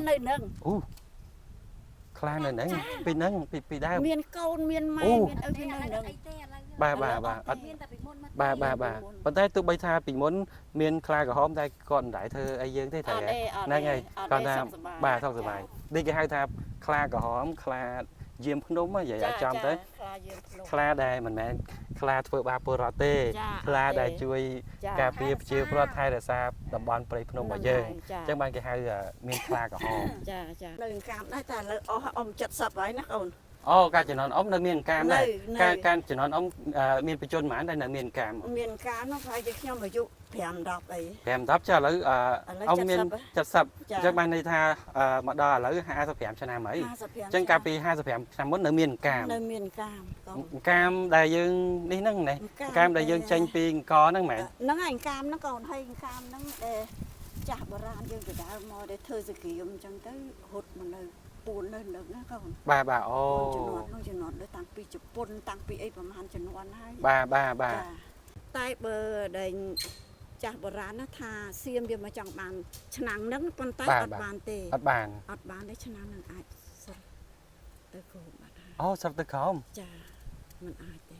nơi nâng Klan này nâng bị nâng bị đau miền côn miền mai miền ở nơi nâng bà vấn đề tôi bây giờ bị muốn miền Klan của hôm nay còn đại thơ ai dương thế thầy này ngày còn là bà thôi rồi bài đi cái hai tháp Klan của hôm Klan diêm không đúng mà vậy ở trong tới Klan đây mình mẹ Klan vừa ba porote Klan đây chui cà phê chiều porote là sao đầm bòn pre phnom mà dương chắc ban cái hai miền Klan của hôm nơi cam đấy ta là ông chặt sập vậy nó còn cái chuyện ông nơi miền cam này can chuyện ông miền Phi Chôn mãn đây là miền cam nó phải cho nhau mà dụ thèm đọc ấy thèm đọc cho lấy ông miền chặt sập chắc ban đây tha mà đo lấy 20 cho nam ấy chân cà phê 20 năm muốn nơi miền cam đại dương đi nâng này cam đại dương tranh pin có nâng mẹ nó hành cam nó còn hay cam nó chả bờ ran dương từ đã mò để thơ sự kỳ trong tới hụt mà nơi buồn lên được nó không bà ô cho nó để tăng pi chụp pôn tăng pi ấyประมาณ chừng 2 bà tai bờ đây chả bờ ran nó thà xiêm đi mà chẳng bàn chăn nắng con tai ọt bàn tê ọt bàn đấy chăn nắng ai sập tới cổ bạn sập tới không chả mình ai tê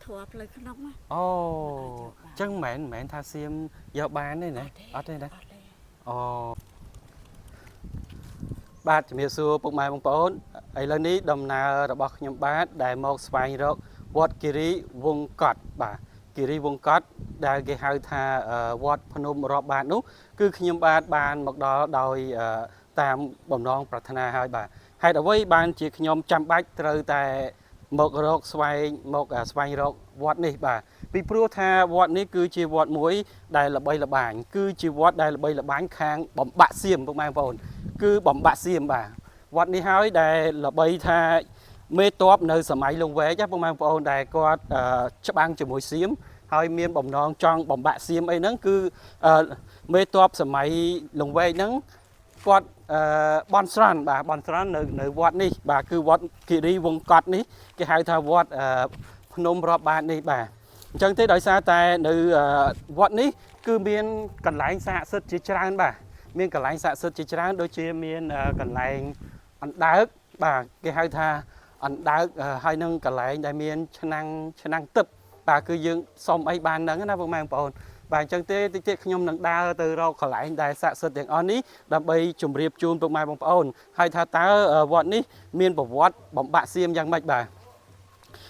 thua plei khăn á chân mẹ tha xiêm do bán đây này ở đây đấy bà chỉ xưa bụng mai bông bón ấy lầnนี้ดำนาระบขยมบ้านได้หมอกสบายรกวัดกิริวงกอดบ่ากิริวงกอดได้เกี่ยวทาวัดพนมรอบบ้านนู้คือขยมบ้านบ้านหมอกดอโดยตามบ่มน้องปรารถนาให้บ่าให้เอาไว้บ้านจีขยมจำบัดเตยแต่หมอกรกสบายหมอกสบายรกวัดนี่บ่าปีพรุ่งทาวัดนี้คือจีวัดมวยได้ระบายระบายคือจีวัดได้ระบายระบายค้างบ่มบะเสียมพวกแม่บอลคือบ่มบะเสียมบ่าวัดนี้ให้ได้ระบายทาเมตอบในสมัยลงเวจ้าพวกแม่บอลได้ก็จะบังจะมวยเสียมให้เมียนบ่มน้องจองบ่มบะเสียมไอ้นั้นคือเมตอบสมัยลงเวนั้นก็บอนสรันบ่าบอนสรันในวัดนี้บ่าคือวัดกิริวงกอดนี้ก็ให้ทาวัดพนมรอบบ้านนี้บ่าจังที่โดยซาแต่ในวัดนี้คือเมียนกันหลายสะสดจิตรานบ่าเมียนกันหลายสะสดจิตรานโดยเฉพาะเมียนกันหลายอันดาร์บ่าก็ให้ทาอันดาร์ให้นั่งกันหลายได้เมียนชนังตึบบ่าคือยังสมไอ้บ้านนั้นนะพวกแม่ปอนบ่าจังที่ขยมนังดาtừเรากันหลายได้สะสดอย่างอันนี้ดับไปจุ่มเรียบจูนพวกแม่ปอนให้ทาตาวัดนี้เมียนประวัติบ่มบะเสียมยังไม่บ่า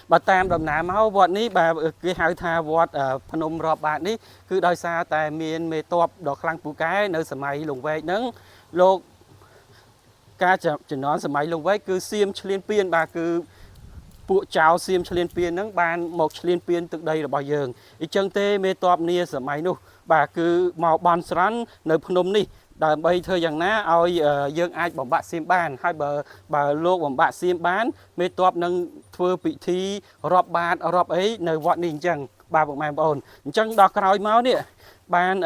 bà tam đầm nà máu vọt ní bà cái hai tha vọt phun rọp bạn ní cứ đôi xa tại miền mê tọp đọt lăng phụ cái nơi sầm mày lùng về nắng lô ca chỉ nói sầm mày lùng về cứ xiêm liên piên bà cứ phụ chào xiêm liên piên nắng ban một liên piên từ đây là bao giờ ý chân tê mê tọp nia sầm mày nu bà cứ màu ban sắn nơi phun ní đời bây thời gian ná ôi dương ai bỏng bạ xiêm ban hai bà lô bỏng bạ xiêm bán mê tọp nâng thưa bị thi rọp bàn rọp ấy nơi vọt ninh chẳng bà bụng mày bồn chẳng đọc cái máu nè ban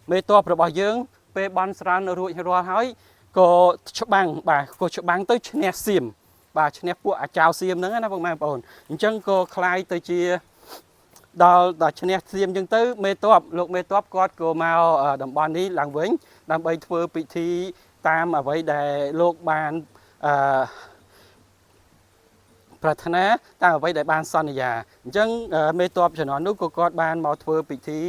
mê tọp rồi bảo dương về ban sran rồi rồi hỏi cô chụp bằng bà cô chụp bằng tới nè xiêm bà nè phụ chào xiêm nữa nó bụng mày bồn chẳng cô khai tới chia đó nè xiêm chẳng tới mê tọp lúc mê tọp có cô mau đầm ban đi làng vĩnh làm bây thưa bị thi tam ở vậy để lúc banปรารถนาตั้งไว้ในบ้านซ่อนยาจังเมตอบฉนอนนุกกอดบ้านมาทัวปิธี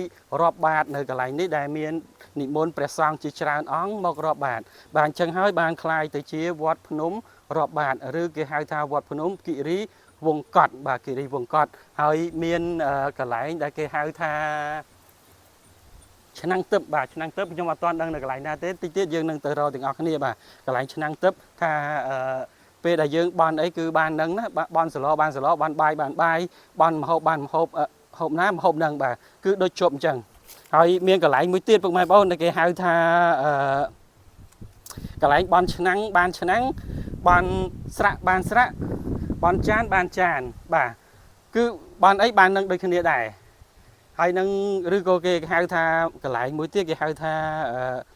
รอบบาทในกระไรนี้ได้เมียนนิมนต์ประซองจิตรานอ้องมอกรอบบาทบานจังให้บานคลายตะเชียวัดพนมรอบบาทหรือเกี่ยวกับวัดพนมกิริวงกอดบากิริวงกอดให้เมียนกระไรได้เกี่ยวกับชนังตึบบาชนังตึบจังหวัดตอนดังในกระไรนาเต้ติเตี้ยยังนั่งเตอเราถึงออกนี่บากระไรชนังตึบถ้าvề đại dương ban ấy cứ ban nâng đó ban sờ ló ban bay ban hộp nám hộp nâng bà cứ đôi trộm chẳng rồi miếng cả lại mới tiết bụng mai bao này cái hai tha cả lại ban chăn ban sạ ban chán bà cứ ban ấy ban nâng đôi chân địa đài hay nâng rư cô cái hai tha cả lại mới tiết cái hai tha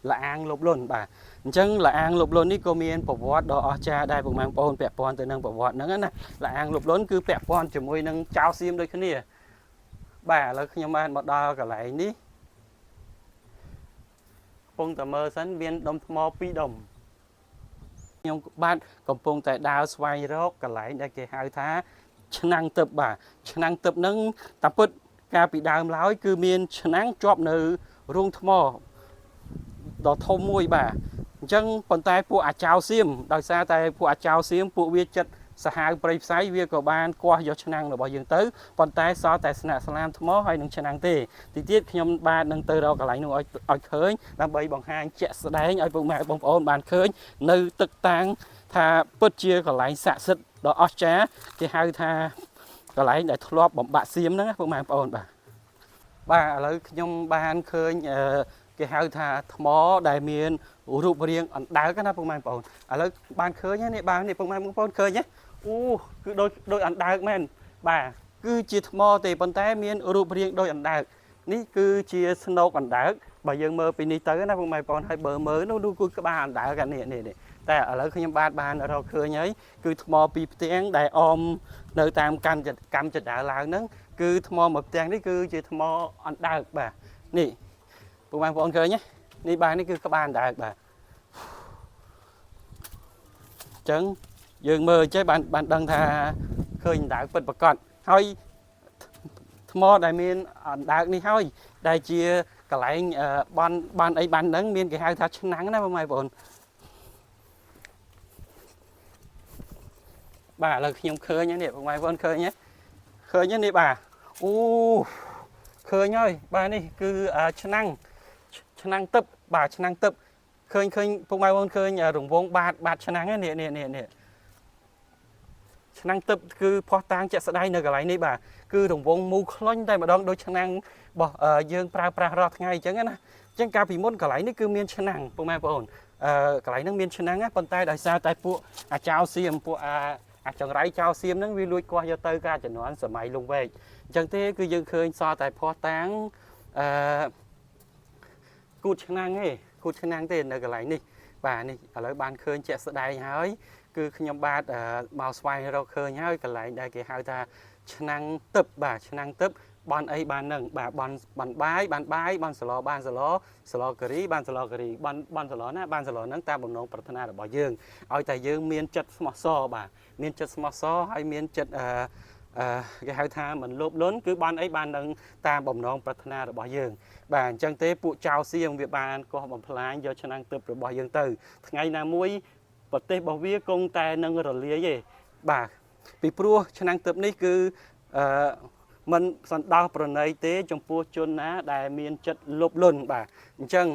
là ăn lốp luôn bà chân là ăn lục lốn ní cô miên bột vót đó cha đây bụng mang pon pẹp pon từ nâng bột vót nữa nè là ăn lục lốn cứ pẹp pon chỉ môi nâng chao xiêm đôi cái này bà là khi mà ăn một đo cả lại ní ពងតមើសិនមានដុំថ្ម2ដុំខ្ញុំបាទកំពុងតែដើរស្វែងរកកន្លែងដែលគេហៅថាឆ្នាំងទឹកបាទឆ្នាំងទឹកហ្នឹងតាពិតកាលពីដើមឡើយគឺមានឆ្នាំងជាប់នៅរូងថ្មដ៏ធំមួយបាទអញ្ចឹងប៉ុន្តែពួកអាចៅសៀមដោយសារតែពួកអាចៅសៀមពួកវាចិត្តសាហាវព្រៃផ្សៃវាក៏បានគាស់យកឆ្នាំងរបស់យើងទៅប៉ុន្តែសល់តែស្នាក់ស្លាមថ្មហើយនឹងឆ្នាំងទេទីទៀតខ្ញុំបាទនឹងទៅរកកន្លែងនោះឲ្យឃើញដើម្បីបង្ហាញជាក់ស្ដែងឲ្យពុកម៉ែបងប្អូនបានឃើញនៅទឹកតាំងថាពិតជាកន្លែងស័ក្តិសិទ្ធិដ៏អស្ចារ្យគេហៅថាកន្លែងដែលធ្លាប់បំបាក់សៀមហ្នឹងពុកម៉ែបងប្អូនបាទឥឡូវខ្ញុំបានឃើញគេហៅថាថ្មដែលមានរូបរាងអណ្ដើកណាពុកម៉ែបងប្អូនឥឡូវបានឃើញនេះបាទនេះពុកម៉ែបងប្អូនឃើញទេអូគឺដូចអណ្ដើកមែនបាទគឺជាថ្មទេប៉ុន្តែមានរូបរាងដូចអណ្ដើកនេះគឺជាស្នូកអណ្ដើកបើយើងមើលពីនេះទៅណាពុកម៉ែបងប្អូនហើយបើមើលនោះគឺក្បាលអណ្ដើកអានេះតែឥឡូវខ្ញុំបានរកឃើញហើយគឺថ្មពីរផ្ទាំងដែលអមនៅតាមកម្មចដាឡើងហ្នឹងគឺថ្មមួយផ្ទាំងនេះគឺជាថ្មអណ្ដើកបាទនេះពុកម៉ែបងប្អូនឃើញទេនេះបាទនេះគឺក្បាលអណ្ដើកបាទអញ្ចឹងយើងមើលចេះបានដឹងថាឃើញអណ្ដើកពិតប្រាកដហើយថ្មដែលមានអណ្ដើកនេះហើយដែលជាកន្លែងបានអីបានហ្នឹងមានគេហៅថាឆ្នាំងណាបងប្អូនបាទឥឡូវខ្ញុំឃើញនេះបងប្អូនឃើញនេះបាទអូឃើញហើយបាទនេះគឺឆ្នាំងទឹកបាទឆ្នាំងទឹកឃើញពុកម៉ែបងឃើញរង្វង់បាតឆ្នាំងនេះឆ្នាំងទឹកគឺផោះតាំងជាក់ស្ដែងនៅកន្លែងនេះបាទគឺរង្វង់មូលខ្លាញ់តែម្ដងដូចឆ្នាំងរបស់យើងប្រើប្រាស់រាល់ថ្ងៃអញ្ចឹងណាអញ្ចឹងកាលពីមុនកន្លែងនេះគឺមានឆ្នាំងពុកម៉ែបងប្អូនកន្លែងហ្នឹងមានឆ្នាំងណាប៉ុន្តែដោយសារតែពួកអាចៅសៀមពួកអាចង្រៃចៅសៀមហ្នឹងវាលួចគាស់យកទៅការជំនាន់សម័យលង្វែកអញ្ចឹងទេគឺយើងឃើញសល់តែផោះតាំងគូតឆ្នាំងទេនៅកន្លែងនេះបាទនេះឥឡូវបានឃើញជាក់ស្ដែងហើយគឺខ្ញុំបាទមកស្វែងរកឃើញហើយកន្លែងដែលគេហៅថាឆ្នាំងទឹកបាទឆ្នាំងទឹកបនអីបាននឹងបាទបនបាយបនសឡសឡការីបានសឡការីបនសឡណាបានសឡហ្នឹងតាមបំណងប្រាថ្នារបស់យើងឲ្យតែយើងមានចិត្តស្មោះសរបាទមានចិត្តស្មោះសរហើយមានចិត្តគេហៅថាមិនលោភលន់គឺបានអីបាននឹងតាមបំណងប្រាថ្នារបស់យើងបាទអញ្ចឹងទេពួកចៅសៀងវាបានកោះបំផ្លាញយកឆ្នាំងទឹករបស់យើងទៅថ្ងៃណាមួយប្រទេសរបស់វាគង់តែនឹងរលាយទេបាទពីព្រោះឆ្នាំងទឹកនេះគឺមិនសន្តោសប្រណីទេចំពោះជនណាដែលមានចិត្តលោភលន់បាទអញ្ចឹង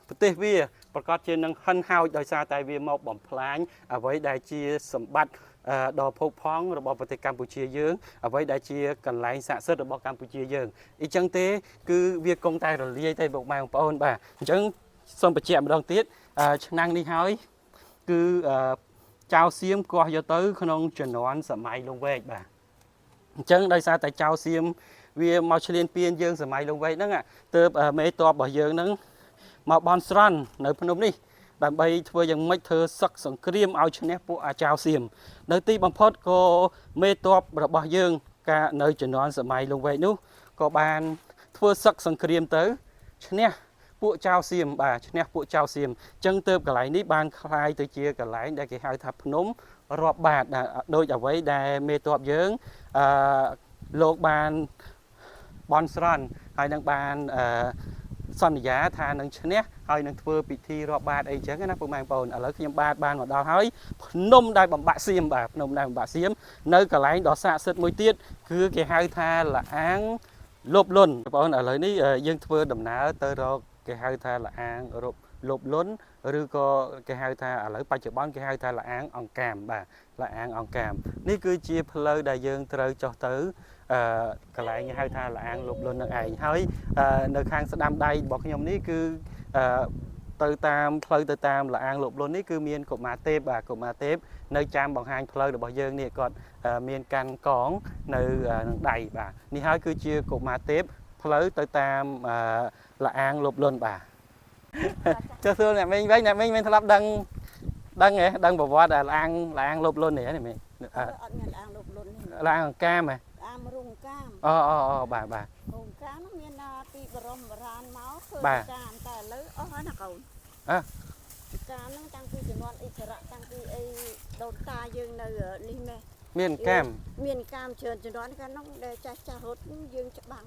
ប្រទេសវាប្រកាសជានឹងហិនហោចដោយសារតែវាមកបំផ្លាញអ្វីដែលជាសម្បត្តិដ៏ផូរផង់របស់ប្រទេសកម្ពុជាយើងអ្វីដែលជាកន្លែងស័ក្តិសិទ្ធិរបស់កម្ពុជាយើងអញ្ចឹងទេគឺវាគង់តែរលាយទេបងប្អូនបាទអញ្ចឹងសូមបញ្ជាក់ម្ដងទៀតឆ្នាំងនេះហើយគឺចៅសៀមគាស់យកទៅក្នុងជំនាន់សម័យលង្វែកបាទអញ្ចឹងដោយសារតែចៅសៀមវាមកឈ្លានពានយើងសម័យលង្វែកហ្នឹងទើបមេតបរបស់យើងហ្នឹងមកបន់ស្រន់នៅភ្នំនេះដើម្បីធ្វើយ៉ាងម៉េចធ្វើសឹកសង្គ្រាមឲ្យឈ្នះពួកអាចៅសៀមនៅទីបំផុតក៏មេតបរបស់យើងការនៅជំនាន់សម័យលង្វែកនោះក៏បានធ្វើសឹកសង្គ្រាមទៅឈ្នះពួកចៅសៀមបាទឈ្នះពួកចៅសៀមអញ្ចឹងទើបកន្លែងនេះបានคล้ายទៅជាកន្លែងដែលគេហៅថាភ្នំរាប់បាតដូចអ្វីដែលមេតបយើងលោកបានបន់ស្រន់ហើយនឹងបានសន្យាថានឹងឈ្នះហើយនឹងធ្វើពិធីរាប់បាតអីចឹងណាពុកម៉ែបងប្អូនឥឡូវខ្ញុំបានមកដល់ហើយភ្នំដែលបំបាក់សៀមបាទភ្នំដែលបំបាក់សៀមនៅកន្លែងដ៏ស័ក្តិសិទ្ធិមួយទៀតគឺគេហៅថាលអាងលបលុនបងប្អូនឥឡូវនេះយើងធ្វើដំណើរទៅរកគេហៅថាលអាងលបលុនឬក៏គេហៅថាឥឡូវបច្ចុប្បន្នគេហៅថាលអាងអង្កាមបាទលអាងអង្កាមនេះគឺជាផ្លូវដែលយើងត្រូវចុះទៅកន្លែងគេហៅថាលអាងលបលុននឹងឯងហើយនៅខាងស្ដាំដៃរបស់ខ្ញុំនេះគឺទៅតាមផ្លូវទៅតាមលអាងលបលុននេះគឺមានកុមារទេពបាទកុមារទេពនៅចាំបង្ហាញផ្លូវរបស់យើងនេះគាត់មានកាន់កងនៅនឹងដៃបាទនេះហើយគឺជាកុមារទេពផ្លូវទៅតាមលអាងលបលុនបាទចុះសួរអ្នកមីងវិញអ្នកមីងមានធ្លាប់ដឹងប្រវត្តិលអាងលបលុននេះណាមីងអត់មានអាងលបលុននេះលអាងអង្កាមហ៎អាងរងកាមអូបាទរងកាមមានពីបរមបុរាណមកធ្វើកាមតែឥឡូវអ អស់ហើយណាកូន កាលហ្នឹងតាំងពីជំនាន់អ៊ីសារ៉ាតាំងពីអីដូនតាយើងនៅនេះម៉េះ មានកាម មានកាមច្រើនជំនាន់កាលហ្នឹងដែលចាស់ចាស់រត់យើងច្បាំង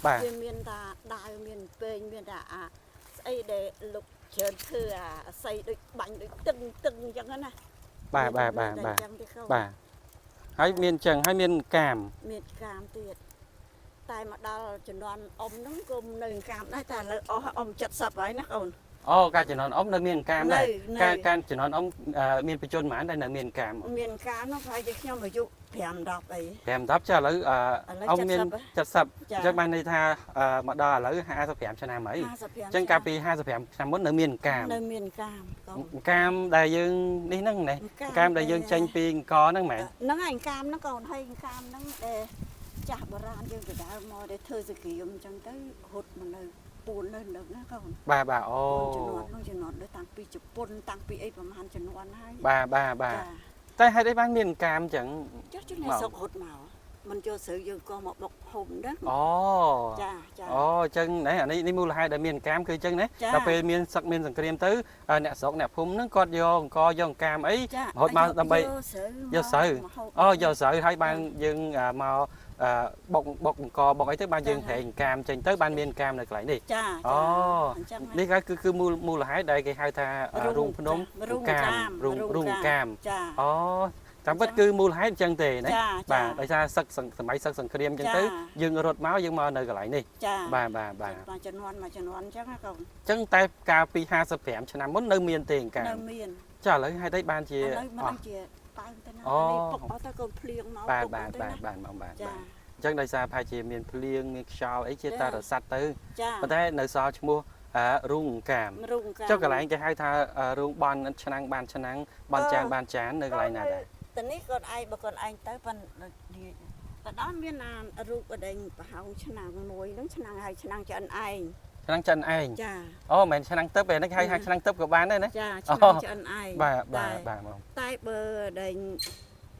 បាទ វាមានតាដាវមានពេងមានតាអាស្អីដែលលុកច្រើនធ្វើអាស្អីដូចបាញ់ដូចតឹងអញ្ចឹងណា បាទ ហើយមានចឹងហើយមានកាម មានកាមទៀតតែមកដល់ជំនាន់អ៊ំហ្នឹងក៏នៅកាមដែរតែឥឡូវអស់អ៊ំ70ហើយណាកូន អូការជំនាន់អ៊ំនៅមានកាមដែរ នៅ ការជំនាន់អ៊ំមានបញ្ជនប៉ុន្មានដែលនៅមានកាម មានកាមហ្នឹងប្រហែលជាខ្ញុំអាយុ5 10អី 5 10ចាឥឡូវអ៊ំមាន 70 ចា អញ្ចឹងបានន័យថាមកដល់ឥឡូវ55ឆ្នាំហើយ 55 អញ្ចឹងកាលពី55ឆ្នាំមុននៅមានកាម នៅមានកាមកូន កាមដែលយើងនេះហ្នឹងណែកាមដែលយើងចេញពីអង្គរហ្នឹងមែន ហ្នឹងឯងកាមហ្នឹងកូនហើយកាមហ្នឹងដែលចាស់បុរាណយើងទៅដើរមកដែលធ្វើសក្រាមអញ្ចឹងទៅហត់មកនៅពួននៅនឹងណាកូន បាទអូ ជំនាន់នោះជំនាន់ដូចតាំងពីជប៉ុនតាំងពីអីប្រហែលជំនាន់ហើយ បាទតែហេតុអីបានមានកាមអញ្ចឹង ចាស់ជំនាន់សុកហត់មកមិនចូលស្រូវយើងក៏មកបុកហុំដែរ អូ ចា អូអញ្ចឹងណែអានេះមូលហេតុដែលមានកាមគឺអញ្ចឹងណា ចា ដល់ពេលមានសឹកមានសង្គ្រាមទៅអ្នកស្រុកអ្នកភូមិហ្នឹងគាត់យកអង្គយកកាមអី ចា រហូតមកដើម្បី យកស្រូវ អូយកស្រូវហើយបានយើងមកបុកអង្គបុកអីទៅបានយើងប្រែងកាមចេញទៅបានមានកាមនៅកន្លែងនេះ ចា អូ អញ្ចឹង នេះគឺមូលហេតុដែលគេហៅថារូងភ្នំកាមរូងកាម ចា អូតាមពិតគឺមូលហេតុអញ្ចឹងទេណា ចា បាទដោយសារសឹកសម័យសឹកសង្គ្រាមអញ្ចឹងទៅយើងរត់មកយើងមកនៅកន្លែងនេះ ចា បាទ មកជំនាន់អញ្ចឹងណាកូន អញ្ចឹងតែកាលពី55ឆ្នាំមុននៅមានទេកាម នៅមាន ចាឥឡូវហេតុអីបានជា ឥឡូវមិនដឹងជាបើទៅណា អូ នេះពុកអត់ទៅកូនភ្លៀងមក បាទ ពុកអត់ទៅណា បាទ ចា អញ្ចឹងដោយសារប្រហែលជាមានភ្លៀងមានខ្យល់អីជាតារស័ត្វទៅ ចា ប៉ុន្តែនៅសល់ឈ្មោះរូងកាម រុងកា ចុះកន្លែងគេហៅថារូងបនឆ្នាំងបានឆ្នាំងបនចានបានចាននៅកន្លែងណាដែរ តនេះគាត់ឯងបើគាត់ឯងទៅប៉ុន្តែដល់មានអារូបអដែងប្រហោងឆ្នាំងមួយហ្នឹងឆ្នាំងហើយឆ្នាំងឆ្អិនឯង ឆ្នាំងចិនឯង ចា អូមិនមែនឆ្នាំងទឹកទេហ្នឹងគេហៅឆ្នាំងទឹកក៏បានដែរណា ចាឆ្នាំងឆ្អិនឯង បាទ តែបើអដែង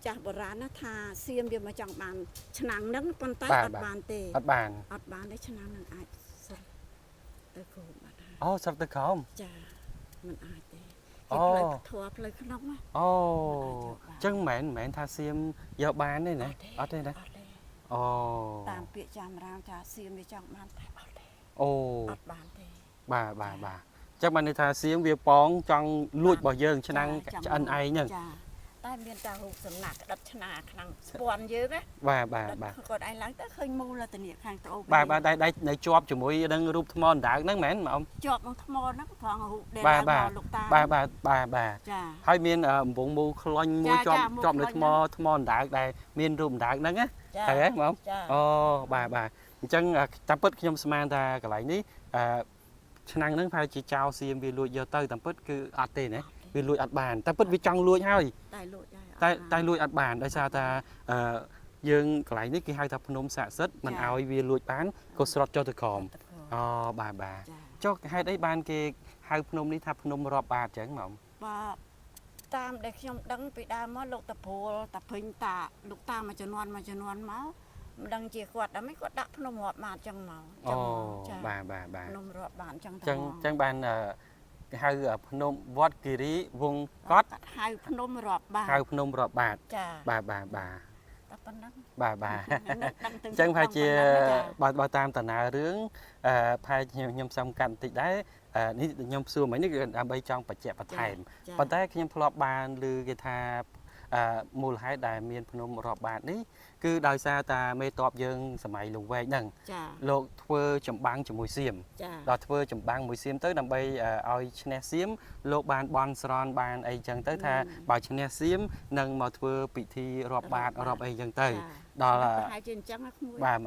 ចាស់បុរាណណាថាសៀមវាមកចង់បានឆ្នាំងហ្នឹងប៉ុន្តែអត់បានទេ អត់បាន អត់បានទេឆ្នាំងហ្នឹងអាចសិលទៅគោបាត់ហើយ អូស្រាប់ទៅក្រោម ចាมันអាចទេ អូ គេផ្លូវធัวផ្លូវក្នុងណា អូអញ្ចឹងមិនមែនថាសៀមយកបានទេណាអត់ទេណា អត់ទេ អូ តាមពាក្យចាំរាមចាសៀមវាចង់បានតែអត់ទេ អូ អត់បានទេ បាទអញ្ចឹងបានន័យថាសៀមវាប៉ងចង់លួចរបស់យើងឆ្នាំងឆ្អិនឯងហ្នឹង ចាតែមានតែរូបសំណាក់ក្តិតឆ្នាខាងស្ពាន់យើងណា បាទ គាត់ឯងឡើងទៅឃើញមូលតនីខាងត្អូ បាទដៃនៅជាប់ជាមួយនឹងរូបថ្មអណ្ដើកហ្នឹងមែនម៉ែអ៊ំ ជាប់នឹងថ្មហ្នឹងផងរូបដែល បាទ លោកតា បាទ ចា ហើយមានអំពងមូលខ្លាញ់មួយជាប់នៅថ្មអណ្ដើកដែលមានរូបអណ្ដើកហ្នឹងណា ចា ហើយហ៎ម៉ែ ចា អូបាទអញ្ចឹងតាមពិតខ្ញុំស្មានថាកន្លែងនេះឆ្នាំងហ្នឹងប្រហែលជាចោលសៀមវាលួចយកទៅតាមពិតគឺអត់ទេណាវាលួចអត់បានតែពិតវាចង់លួចហើយ តែលួចហើយ តែលួចអត់បានដោយសារថាយើងកន្លែងនេះគេហៅថាភ្នំស័ក្តិសិទ្ធិមិនឲ្យវាលួចបានក៏ស្រុតចុះទៅក្រោមអូបាទ ចា ចុះហេតុអីបានគេហៅភ្នំនេះថាភ្នំរាប់បាតអញ្ចឹងម៉ម បាទតាមដែលខ្ញុំដឹងពីដើមមកលោកតាព្រួលតាភេញតាលោកតាមួយចំនួនមកមិនដឹងជាគាត់ដល់មិនគាត់ដាក់ភ្នំរាប់បាតអញ្ចឹងមក អូបាទ ភ្នំរាប់បាតអញ្ចឹង អញ្ចឹងបានគេហៅភ្នំវត្តគិរីវងកត់ ហៅភ្នំរាប់បាត ហៅភ្នំរាប់បាត ចា បាទ តែប៉ុណ្ណឹង បាទ អញ្ចឹងប្រហែលជាបើតាមដំណើររឿងប្រហែលខ្ញុំសំខាន់បន្តិចដែរនេះខ្ញុំសួរមិញនេះគឺដើម្បីចង់បញ្ជាក់បន្ថែមប៉ុន្តែខ្ញុំធ្លាប់បានឮគេថាមូលហេតុដែលមានភ្នំរាប់បាតនេះគឺដោយសារតាមេតបយើងសម័យលង្វែកហ្នឹង ចា លោកធ្វើចម្បាំងជាមួយសៀម ចា ដល់ធ្វើចម្បាំងមួយសៀមទៅដើម្បីឲ្យឈ្នះសៀមលោកបានបន់ស្រន់បានអីចឹងទៅថាបើឈ្នះសៀមនឹងមកធ្វើពិធីរាប់បាតរាប់អីចឹងទៅដល់ ប្រហែលជាអញ្ចឹងណាក្មួយ បាទ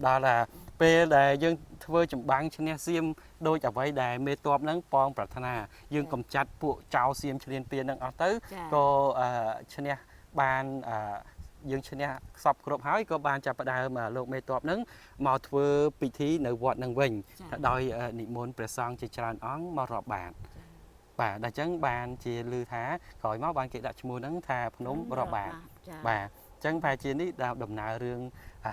ដល់ពេលដែលយើងធ្វើចម្បាំងឈ្នះសៀមដូចអ្វីដែលមេតបហ្នឹងប៉ងប្រាថ្នាយើងកំចាត់ពួកចៅសៀមឈ្លានពានហ្នឹងអស់ទៅក៏ឈ្នះបានយើងឈ្នះខ្សពគ្រប់ហើយក៏បានចាប់ផ្ដើមលោកមេតបហ្នឹងមកធ្វើពិធីនៅវត្តហ្នឹងវិញដោយនិមន្តព្រះសង្ឃជាច្រើនអង្គមករាប់បាតបាទដល់អញ្ចឹងបានជាឮថាក្រោយមកបានគេដាក់ឈ្មោះហ្នឹងថាភ្នំរាប់បាតបាទអញ្ចឹងប្រហែលជានេះដំណើររឿង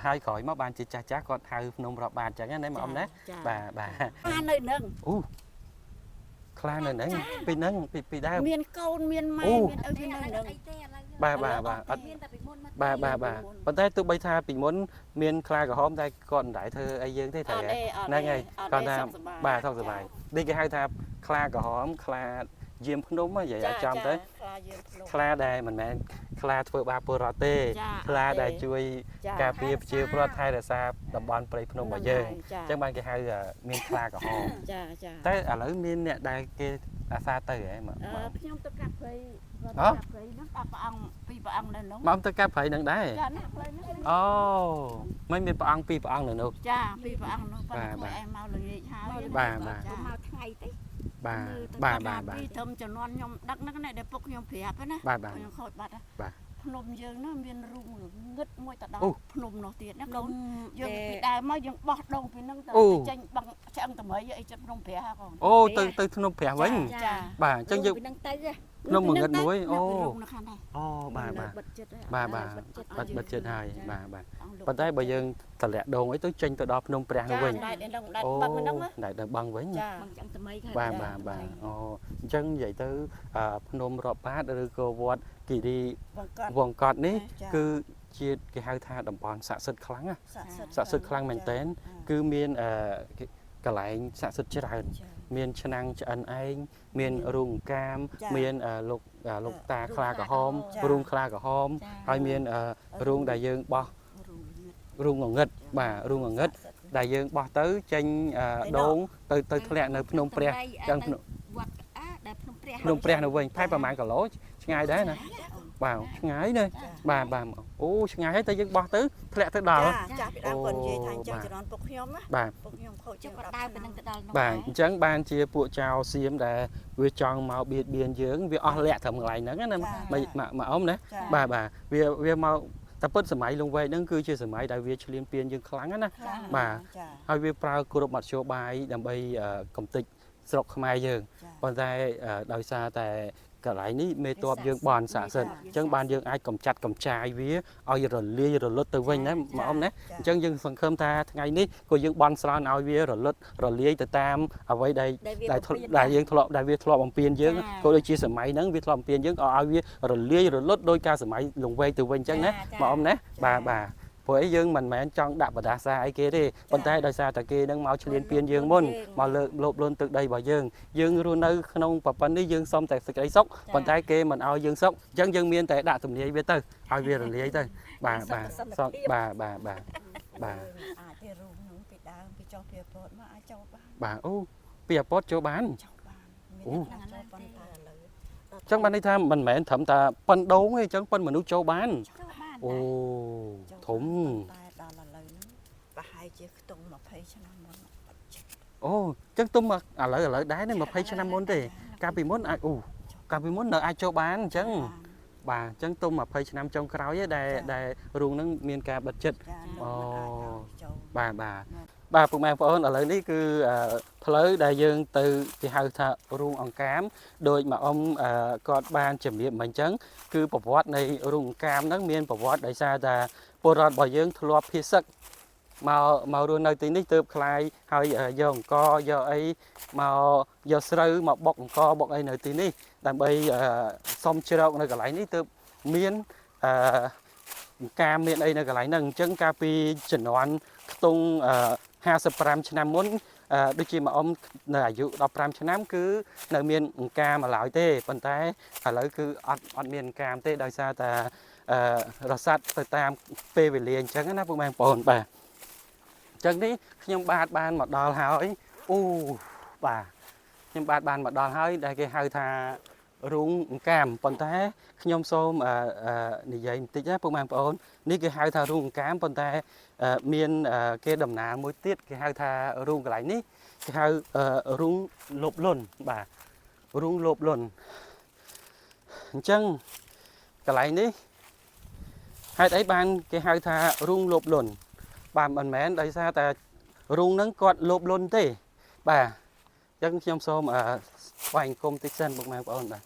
ហើយក្រោយមកបានជាចាស់គាត់ហៅភ្នំរាប់បាតអញ្ចឹងណាម៉ែអ៊ំណាបាទ បាននៅនឹង អូ ខ្លានៅហ្នឹងពីហ្នឹងពីដើម មានកូនមានម៉ែ អូ មានឪមាននឹង បាទអត់បាទប៉ុន្តែទោះបីថាពីមុនមានខ្លាក្រហមតែគាត់មិនដែរធ្វើអីយើងទេតែហ្នឹងហើយគាត់ថាបាទសុខសប្បាយនេះគេហៅថាខ្លាក្រហមខ្លាយាមភ្នំនិយាយឲ្យចំទៅ ខ្លាយើងភ្នំ ខ្លាដែលមិនមែនខ្លាធ្វើបាបពលរដ្ឋទេខ្លាដែលជួយការពារប្រជាពលរដ្ឋថែរក្សាតំបន់ព្រៃភ្នំរបស់យើងអញ្ចឹងបានគេហៅមានខ្លាក្រហម ចា តែឥឡូវមានអ្នកដែលគេអាសាទៅហ៎មក ខ្ញុំទៅកាប់ព្រៃគាត់ ហ៎ កាប់ព្រៃហ្នឹងតាព្រះអង្គពីព្រះអង្គនៅនោះ មកទៅកាប់ព្រៃនឹងដែរ ចាណាព្រៃហ្នឹង អូមិនមានព្រះអង្គពីរព្រះអង្គនៅនោះ ចាពីព្រះអង្គនោះគាត់ធ្វើឯងមកល្ងាចហើយ បាទ មកថ្ងៃទេ បាទ ពីធំចំនួនខ្ញុំដឹកហ្នឹងដែលពុកខ្ញុំប្រាប់ណា បាទ ខ្ញុំខូចបាត់ បាទ ភ្នំយើងនោះមានរូងងឹតមួយតដល់ អូ ភ្នំនោះទៀតណាកូនយើងពីដើមមកយើងបោះដងពីហ្នឹងទៅ អូ ចេញបងឆ្អឹងតម្រៃអីចិត្តភ្នំព្រះហ៎កូន អូទៅភ្នំព្រះវិញ ចា បាទអញ្ចឹងយើង ពីនឹងទៅ ភ្នំងងឹតមួយអូ រូងនៅខាងនេះ អូបាទ បិទចិត្ត បិទចិត្តហើយបាទប៉ុន្តែបើយើងតម្លាក់ដងអីទៅចេញទៅដល់ភ្នំព្រះនោះវិញ ដែរដល់ អូ បឹងហ្នឹង ដែរដល់បឹងវិញ ចា បងចាំថ្មីខាង បាទអូអញ្ចឹងនិយាយទៅភ្នំរាប់បាតឬក៏វត្តគិរី បងគាត់ វងកត់នេះគឺជាគេហៅថាតំបន់ស័ក្តិសិទ្ធិខ្លាំងណា ស័ក្តិសិទ្ធិខ្លាំងមែនទែនគឺមានកន្លែងស័ក្តិសិទ្ធិច្រើនមានឆ្នាំងឆ្អិនឯងមានរូងកាមមានលោកតាខ្លាក្រហមរូងខ្លាក្រហមហើយមានរូងដែលយើងបោះរូងងងឹតបាទរូងងងឹតដែលយើងបោះទៅចេញដងទៅធ្លាក់នៅភ្នំព្រះចឹង វត្តដែលភ្នំព្រះ ភ្នំព្រះនៅវិញផែប្រហែលគីឡូឆ្ងាយដែរណាបាទឆ្ងាយណាបាទអូឆ្ងាយហើយតែយើងបោះទៅធ្លាក់ទៅដល់ ចាពីដើមគាត់និយាយថាអញ្ចឹងជំនាន់ពុកខ្ញុំណា បាទ ពុកខ្ញុំខូច ចុ ជា ះ ង គាត់ 10 ដើរទៅនឹងទៅដល់នោះ បាទអញ្ចឹងបានជាពួកចៅសៀមដែលវាចង់មកបៀតបៀនយើងវាអស់លក្ខត្រឹមកន្លែងហ្នឹងណាមកអ៊ំណាបាទវាមកតែពិតសម័យលងវែកហ្នឹងគឺជាសម័យដែលវាឈ្លានពានយើងខ្លាំងណាហើយវាប្រើគ្រប់មធ្យោបាយដើម្បីកំទេចស្រុកខ្មែរយើងប៉ុន្តែដោយសារតែកន្លែងនេះមេតបយើងបនស័ក្តិសិទ្ធិអញ្ចឹងបានយើងអាចកំចាត់កំចាយវាឲ្យរលាយរលត់ទៅវិញណាមកអ៊ំណាអញ្ចឹងយើងសង្ឃឹមថាថ្ងៃនេះក៏យើងបនស្រន់ឲ្យវារលត់រលាយទៅតាមអ្វីដែលយើងធ្លាប់ដែលវាធ្លាប់បំពេញយើងក៏ដូចជាសម័យហ្នឹងវាធ្លាប់បំពេញយើងឲ្យវារលាយរលត់ដោយការសម័យលងវែកទៅវិញអញ្ចឹងណាមកអ៊ំណាបាទព្រោះអីយើងមិនមែនចង់ដាក់បដាសាអីគេទេប៉ុន្តែដោយសារតែគេនឹងមកឈ្លានពានយើងមុនមកលើកលោភលន់ទឹកដីរបស់យើងរស់នៅក្នុងប្រព័ន្ធនេះយើងសុំតែសេចក្តីសុខប៉ុន្តែគេមិនឲ្យយើងសុខអញ្ចឹងយើងមានតែដាក់ទំនាយវាទៅឲ្យវារលាយទៅបាទសុខបាទ អាចទេរូងហ្នឹងពីដើមពីចុះពីពតមកអាចចូលបាន បាទអូពីអពតចូលបាន ចូលបានមានអ្នកចូលប៉ុន្តែឥឡូវ អញ្ចឹងបានន័យថាមិនមែនត្រឹមតែប៉ុនដូងទេអញ្ចឹងប៉ុនមនុស្សចូលបាន ចូលបាន អូធំ តែដល់ឥឡូវហ្នឹងប្រហែលជាខ្ទង់20ឆ្នាំមុន អូអញ្ចឹងទុំឥឡូវដែរនេះ20ឆ្នាំមុនទេកាលពីមុនអាចកាលពីមុននៅអាចចូលបានអញ្ចឹងបាទអញ្ចឹងទុំ20ឆ្នាំចុងក្រោយដែលរូងហ្នឹងមានការបិទចិត្តបាទពុកម៉ែបងប្អូនឥឡូវនេះគឺផ្លូវដែលយើងទៅគេហៅថារូងអង្កាមដោយមកអ៊ំគាត់បានជំរាបមកអញ្ចឹងគឺប្រវត្តិនៃរូងអង្កាមហ្នឹងមានប្រវត្តិដោយសារថាពលរដ្ឋរបស់យើងធ្លាប់ភាសឹកមករស់នៅទីនេះទើបคลายហើយយកអង្គយកអីមកយកស្រូវមកបុកអង្គបុកអីនៅទីនេះដើម្បីសុំជ្រកនៅកន្លែងនេះទើបមានការមានអីនៅកន្លែងហ្នឹងអញ្ចឹងកាលពីជំនាន់ខ្ទង់55ឆ្នាំមុនដូចជាមកអ៊ំនៅអាយុ15ឆ្នាំគឺនៅមានអង្ការមកឡើយទេប៉ុន្តែឥឡូវគឺអត់មានអង្ការទេដោយសារតែរសាត់ទៅតាមពេលវេលាអញ្ចឹងណាពុកម៉ែបងប្អូនបាទអញ្ចឹងនេះខ្ញុំបានមកដល់ហើយបាទខ្ញុំបានមកដល់ហើយដែលគេហៅថារូងអង្កាមប៉ុន្តែខ្ញុំសូមនិយាយបន្តិចណាពុកម៉ែបងប្អូននេះគេហៅថារូងអង្កាមប៉ុន្តែមានគេដំណើរមួយទៀតគេហៅថារូងកន្លែងនេះគេហៅរូងលបលុនបាទរូងលបលុនអញ្ចឹងកន្លែងនេះហេតុអីបានគេហៅថារូងលបលុនបាទមិនមែនដោយសារតែរូងហ្នឹងគាត់លបលុនទេបាទអញ្ចឹងខ្ញុំសូមស្វែងគុំតិចសិនពុកម៉ែបងប្អូនបាទ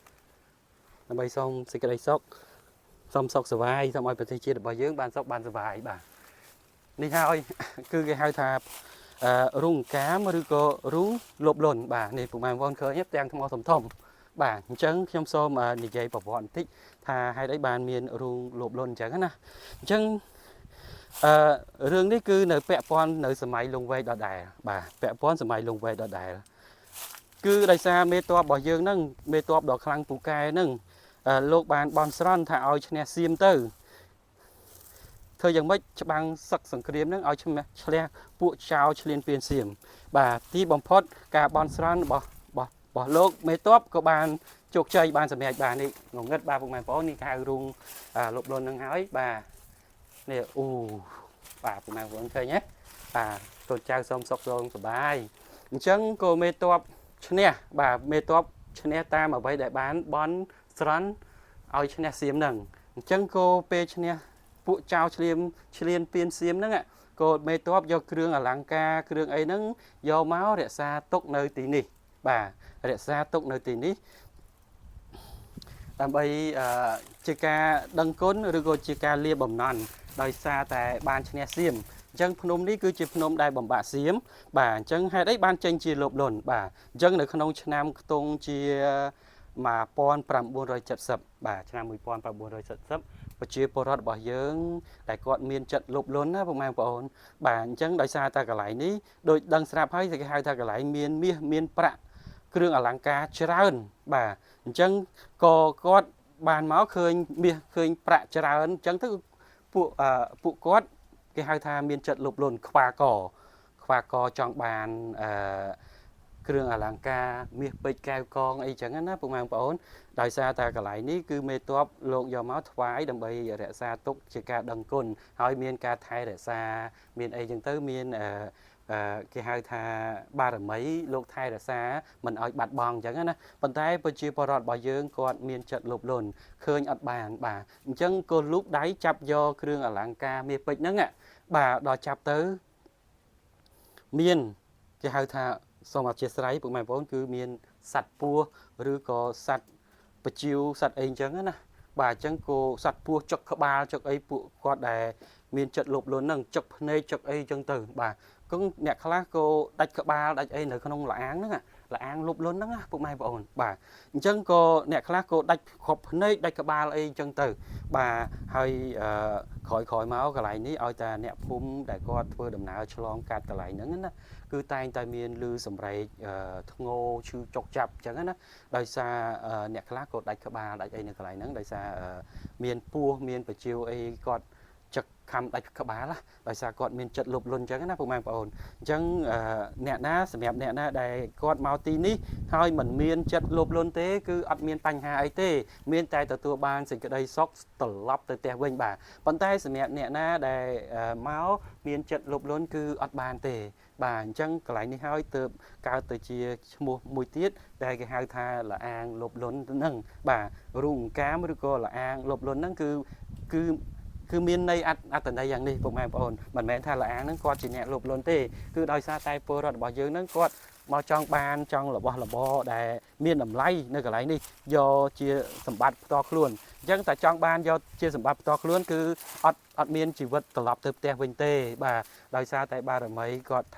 ដើម្បីសូមសេចក្តីសុខសូមសុខសប្បាយសូមឲ្យប្រទេសជាតិរបស់យើងបានសុខបានសប្បាយបាទនេះហើយគឺគេហៅថា រុងកាមឬក៏រុងលោបលន់បាទនេះពុកម៉ែបងប្អូនឃើញទាំងថ្មធំបាទអញ្ចឹងខ្ញុំសូមនិយាយប្រវត្តិបន្តិចថាហេតុអីបានមានរុងលោបលន់អញ្ចឹងណាអញ្ចឹងរឿងនេះគឺនៅពាក់ព័ន្ធនៅសម័យលង្វែកដដែលបាទពាក់ព័ន្ធសម័យលង្វែកដដែលគឺដោយសារមេតបរបស់យើងហ្នឹងមេតបដ៏ខ្លាំងពូកែហ្នឹងលោកបានបន់ស្រន់ថាឲ្យឈ្នះសៀមទៅធ្វើយ៉ាងម៉េចច្បាំងសឹកសង្គ្រាមហ្នឹងឲ្យឈ្នះពួកចៅឈ្លានពានសៀមបាទទីបំផុតការបន់ស្រន់របស់លោកមេតបក៏បានជោគជ័យបានសម្រេចបាននេះងងឹតបាទពុកម៉ែបងប្អូននេះគេហៅរុងលុបលន់ហ្នឹងហើយបាទនេះអូបាទពុកម៉ែបងប្អូនឃើញទេបាទកូនចៅសូមសុខសូមសប្បាយអញ្ចឹងក៏មេតបឈ្នះបាទមេតបឈ្នះតាមអ្វីដែលបានបន់ស្រន់ឲ្យឈ្នះសៀមហ្នឹងអញ្ចឹងក៏ពេលឈ្នះពួកចៅឈ្លានពានសៀមហ្នឹងក៏មេតបយកគ្រឿងអលង្ការគ្រឿងអីហ្នឹងយកមករក្សាទុកនៅទីនេះបាទរក្សាទុកនៅទីនេះដើម្បីជាការដឹងគុណឬក៏ជាការលាបំណន់ដោយសារតែបានឈ្នះសៀមអញ្ចឹងភ្នំនេះគឺជាភ្នំដែលបំបាក់សៀមបាទអញ្ចឹងហេតុអីបានចេញជាលោបលន់បាទអញ្ចឹងនៅក្នុងឆ្នាំខ្ទង់ជា1970បាទឆ្នាំ1970ប្រជាពលរដ្ឋរបស់យើងដែលគាត់មានចិត្តលោភលន់ណាពុកម៉ែបងប្អូនបាទអញ្ចឹងដោយសារតែកន្លែងនេះដូចដឹងស្រាប់ហើយគេហៅថាកន្លែងមានមាសមានប្រាក់គ្រឿងអលង្ការច្រើនបាទអញ្ចឹងក៏គាត់បានមកឃើញមាសឃើញប្រាក់ច្រើនអញ្ចឹងទៅពួកគាត់គេហៅថាមានចិត្តលោភលន់ខ្វាកចង់បានគ្រឿងអលង្ការមាសពេជ្រកែវកងអីចឹងណាពុកម៉ែបងប្អូនដោយសារតែកន្លែងនេះគឺមេតបលោកយកមកថ្វាយដើម្បីរក្សាទុកជាការដឹងគុណហើយមានការថែរក្សាមានអីចឹងទៅមានគេហៅថាបារមីលោកថែរក្សាមិនឲ្យបាត់បង់ចឹងណាប៉ុន្តែប្រជាពលរដ្ឋរបស់យើងគាត់មានចិត្តលោភលន់ឃើញអត់បានបាទអញ្ចឹងក៏លូកដៃចាប់យកគ្រឿងអលង្ការមាសពេជ្រហ្នឹងបាទដល់ចាប់ទៅមានគេហៅថាសូមអធិស្ឋានពុកម៉ែបងប្អូនគឺមានសត្វពស់ឬក៏សត្វបជាវសត្វអីអញ្ចឹងណាបាទអញ្ចឹងក៏សត្វពស់ចុកក្បាលចុកអីពួកគាត់ដែលមានចិត្តលោភលន់ហ្នឹងចុកភ្នែកចុកអីអញ្ចឹងទៅបាទគង់អ្នកខ្លះក៏ដាច់ក្បាលដាច់អីនៅក្នុងលាងហ្នឹងលាងលោភលន់ហ្នឹងណាពុកម៉ែបងប្អូនបាទអញ្ចឹងក៏អ្នកខ្លះក៏ដាច់ខប់ភ្នែកដាច់ក្បាលអីអញ្ចឹងទៅបាទហើយក្រោយមកកន្លែងនេះឲ្យតែអ្នកភូមិដែលគាត់ធ្វើដំណើរឆ្លងកាត់កន្លែងហ្នឹងណាគឺតែងតែមានឮសំឡេងធ្ងោឈឺចុកចាប់អញ្ចឹងណាដោយសារអ្នកខ្លះក៏ដាច់ក្បាលដាច់អីនៅកន្លែងហ្នឹងដោយសារមានពស់មានបជាវអីគាត់ចឹកខំដាច់ក្បាលដោយសារគាត់មានចិត្តលោភលន់អញ្ចឹងណាពុកម៉ែបងប្អូនអញ្ចឹងអ្នកណាសម្រាប់អ្នកណាដែលគាត់មកទីនេះហើយមិនមានចិត្តលោភលន់ទេគឺអត់មានបញ្ហាអីទេមានតែទទួលបានសេចក្តីសុខត្រឡប់ទៅផ្ទះវិញបាទប៉ុន្តែសម្រាប់អ្នកណាដែលមកមានចិត្តលោភលន់គឺអត់បានទេបាទអញ្ចឹងកន្លែងនេះហើយទើបកើតទៅជាឈ្មោះមួយទៀតដែលគេហៅថាលអាងលោភលន់ហ្នឹងបាទរូងកាមឬក៏លអាងលោភលន់ហ្នឹងគឺមានន័យអត្តន័យយ៉ាងនេះពុកម៉ែបងប្អូនមិនមែនថាលអាងហ្នឹងគាត់ជាអ្នកលោភលន់ទេគឺដោយសារតែពលរដ្ឋរបស់យើងហ្នឹងគាត់មកចង់បានចង់របស់របរដែលមានតម្លៃនៅកន្លែងនេះយកជាសម្បត្តិផ្ទាល់ខ្លួនអញ្ចឹងតែចង់បានយកជាសម្បត្តិផ្ទាល់ខ្លួនគឺអត់មានជីវិតត្រឡប់ទៅផ្ទះវិញទេបាទដោយសារតែបារមីគាត់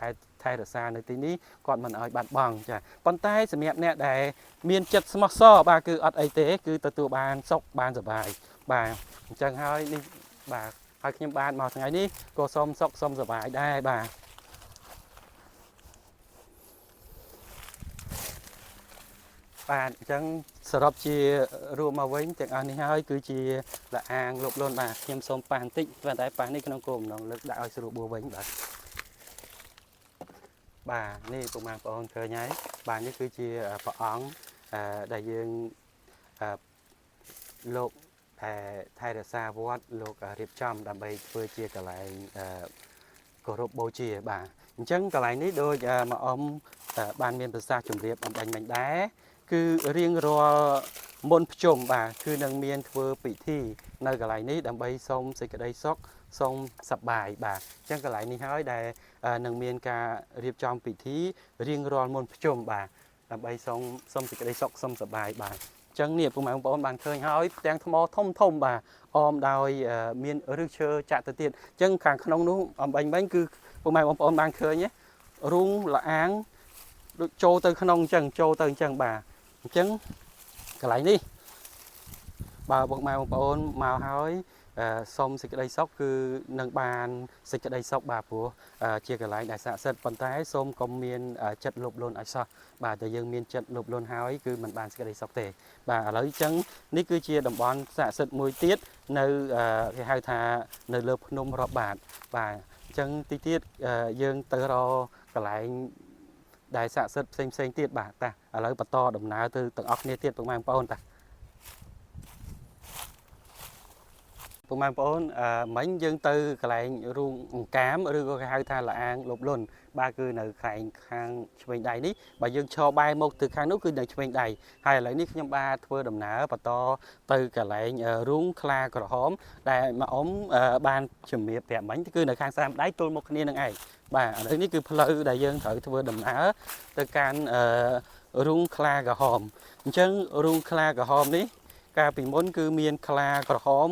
ថែរក្សានៅទីនេះគាត់មិនឲ្យបាត់បង់ចាប៉ុន្តែសម្រាប់អ្នកដែលមានចិត្តស្មោះសរបាទគឺអត់អីទេគឺទទួលបានសុខបានសុបាយបាទអញ្ចឹងហើយនេះបាទហើយខ្ញុំបានមកថ្ងៃនេះក៏សូមសុខសូមសប្បាយដែរបាទបាទអញ្ចឹងសរុបជារួមមកវិញទាំងអស់នេះហើយគឺជាលអាងលោភលន់បាទខ្ញុំសូមប៉ះបន្តិចប៉ុន្តែប៉ះនេះក្នុងគោលបំណងលើកដាក់ឲ្យស្រួលបួរវិញបាទបាទនេះពុកម៉ែបងប្អូនឃើញហើយបាទនេះគឺជាព្រះអង្គដែលយើងលោកថែរក្សាវត្តលោករៀបចំដើម្បីធ្វើជាកន្លែងគោរពបូជាបាទអញ្ចឹងកន្លែងនេះដូចមកអ៊ំបានមានប្រសាសន៍ជម្រាបអំបញ្ញមិញដែរគឺរៀងរាល់មុនភ្ជុំបាទគឺនឹងមានធ្វើពិធីនៅកន្លែងនេះដើម្បីសូមសេចក្តីសុខសូមសប្បាយបាទអញ្ចឹងកន្លែងនេះហើយដែលនឹងមានការរៀបចំពិធីរៀងរាល់មុនភ្ជុំបាទដើម្បីសូមសេចក្តីសុខសូមសប្បាយបាទអញ្ចឹងនេះពុកម៉ែបងប្អូនបានឃើញហើយផ្ទាំងថ្មធំបាទអមដោយមានឫសឈើចាក់ទៅទៀតអញ្ចឹងខាងក្នុងនោះអំបញ្ញវិញគឺពុកម៉ែបងប្អូនបានឃើញ រុងលអាងដូចចូលទៅក្នុងអញ្ចឹងចូលទៅអញ្ចឹងបាទអញ្ចឹងកន្លែងនេះបើបងម៉ែបងប្អូនមកហើយសុំសេចក្តីសុខគឺនឹងបានសេចក្តីសុខបាទព្រោះជាកន្លែងដែលស័ក្តិសិទ្ធិប៉ុន្តែសូមកុំមានចិត្តលោភលន់ឲ្យសោះបាទតែយើងមានចិត្តលោភលន់ហើយគឺมันបានសេចក្តីសុខទេបាទឥឡូវអញ្ចឹងនេះគឺជាតំបន់ស័ក្តិសិទ្ធិមួយទៀតនៅគេហៅថានៅលើភ្នំរាប់បាតបាទអញ្ចឹងទីទៀតយើងទៅរកកន្លែងដែលស័ក្តិសិទ្ធិផ្សេងទៀតបាទតាឥឡូវបន្តដំណើរទៅទាំងអស់គ្នាទៀតបងប្អូនតាពុកម៉ែបងប្អូនមិញយើងទៅកន្លែងរូងអង្កាមឬក៏គេហៅថាលអាងលបលុនបាទគឺនៅខាងឆ្វេងដៃនេះបើយើងឈរបែរមុខទៅខាងនោះគឺនៅឆ្វេងដៃហើយឥឡូវនេះខ្ញុំបាទធ្វើដំណើរបន្តទៅកន្លែងរូងខ្លាក្រហមដែលមកអ៊ំបានជំរាបប្រាប់មិញគឺនៅខាងស្ដាំដៃទល់មុខគ្នានឹងឯងបាទឥឡូវនេះគឺផ្លូវដែលយើងត្រូវធ្វើដំណើរទៅកាន់រូងខ្លាក្រហមអញ្ចឹងរូងខ្លាក្រហមនេះកាលពីមុនគឺមានខ្លាក្រហម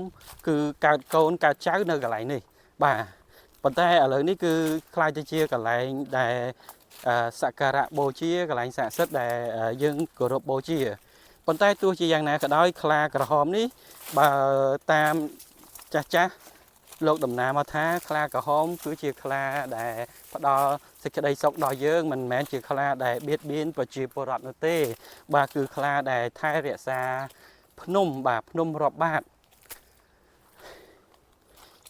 គឺកើតកូនកើតចៅនៅកន្លែងនេះបាទប៉ុន្តែឥឡូវនេះគឺខ្លាចទៅជាកន្លែងដែលសក្ការៈបូជាកន្លែងស័ក្តិសិទ្ធិដែលយើងគោរពបូជាប៉ុន្តែទោះជាយ៉ាងណាក៏ដោយខ្លាក្រហមនេះបើតាមចាស់លោកដំណាលមកថាខ្លាក្រហមគឺជាខ្លាដែលផ្ដល់សេចក្តីសុខដល់យើងមិនមែនជាខ្លាដែលបៀតបៀនប្រជាពលរដ្ឋនោះទេបាទគឺខ្លាដែលថែរក្សាភ្នំបាទភ្នំរាប់បាត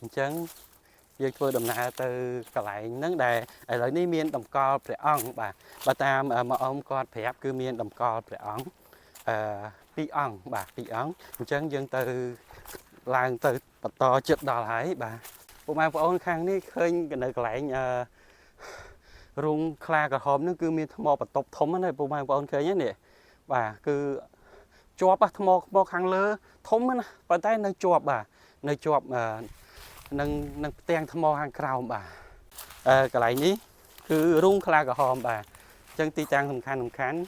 អញ្ចឹងយើងធ្វើដំណើរទៅកន្លែងហ្នឹងដែលឥឡូវនេះមានតម្កល់ព្រះអង្គបាទបើតាមមកអ៊ំគាត់ប្រាប់គឺមានតម្កល់ព្រះអង្គ2អង្គបាទ2អង្គអញ្ចឹងយើងទៅឡើងទៅបន្តចិត្តដល់ហើយបាទពុកម៉ែបងប្អូនខាងនេះឃើញនៅកន្លែងរូងខ្លាក្រហមហ្នឹងគឺមានថ្មបន្ទប់ធំណាពុកម៉ែបងប្អូនឃើញទេនេះបាទគឺជាប់ថ្មខាងលើធំណាប៉ុន្តែនៅជាប់បាទនៅជាប់នឹងផ្ទាំងថ្មខាងក្រោមបាទកន្លែងនេះគឺរូងខ្លាក្រហមបាទអញ្ចឹងទីតាំងសំខាន់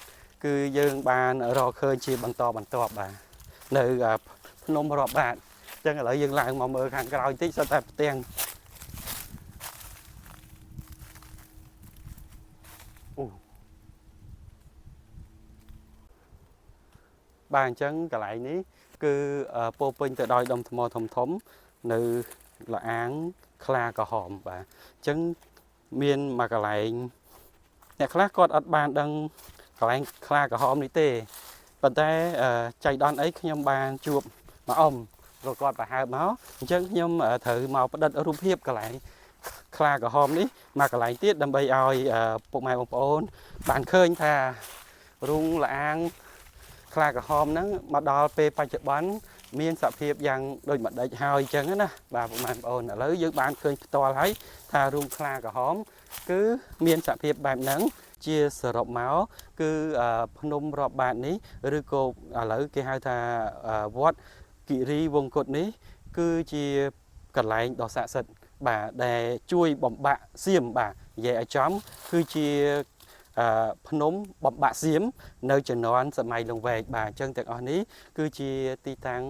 គឺយើងបានរកឃើញជាបន្តបន្ទាប់បាទនៅភ្នំរាប់បាតអញ្ចឹងឥឡូវយើងឡើងមកមើលខាងក្រោយបន្តិចសុទ្ធតែផ្ទាំងបាទអញ្ចឹងកន្លែងនេះគឺពោពេញទៅដោយដុំថ្មធំនៅលអាងខ្លាក្រហមបាទអញ្ចឹងមានមួយកន្លែងអ្នកខ្លះគាត់អត់បានដឹងកន្លែងខ្លាក្រហមនេះទេប៉ុន្តែចៃដន្យអីខ្ញុំបានជួបមកអ៊ំក៏គាត់ប្រហើបមកអញ្ចឹងខ្ញុំត្រូវមកផ្ដិតរូបភាពកន្លែងខ្លាក្រហមនេះមកកន្លែងទៀតដើម្បីឲ្យពុកម៉ែបងប្អូនបានឃើញថារូងលអាងខ្លាក្រហមហ្នឹងមកដល់ពេលបច្ចុប្បន្នមានសភាពយ៉ាងដូចម្ដេចហើយអញ្ចឹងណាបាទពុកម៉ែបងប្អូនឥឡូវយើងបានឃើញផ្ទាល់ហើយថារូងខ្លាក្រហមគឺមានសភាពបែបហ្នឹងជាសរុបមកគឺភ្នំរាប់បាតនេះឬក៏ឥឡូវគេហៅថាវត្តគិរីវង្គតនេះគឺជាកន្លែងដ៏ស័ក្តិសិទ្ធិបាទដែលជួយបំបាក់សៀមបាទនិយាយឲ្យចំគឺជាភ្នំបំបាក់សៀមនៅជំនាន់សម័យលង្វែកបាទអញ្ចឹងទាំងអស់នេះគឺជាទីតាំង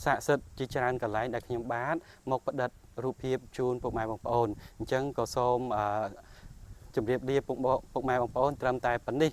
ស័ក្តិសិទ្ធិជាច្រើនកន្លែងដែលខ្ញុំបានមកផ្ដិតរូបភាពជូនពុកម៉ែបងប្អូនអញ្ចឹងក៏សូមជម្រាបលាពុកម៉ែបងប្អូនត្រឹមតែប៉ុណ្ណេះ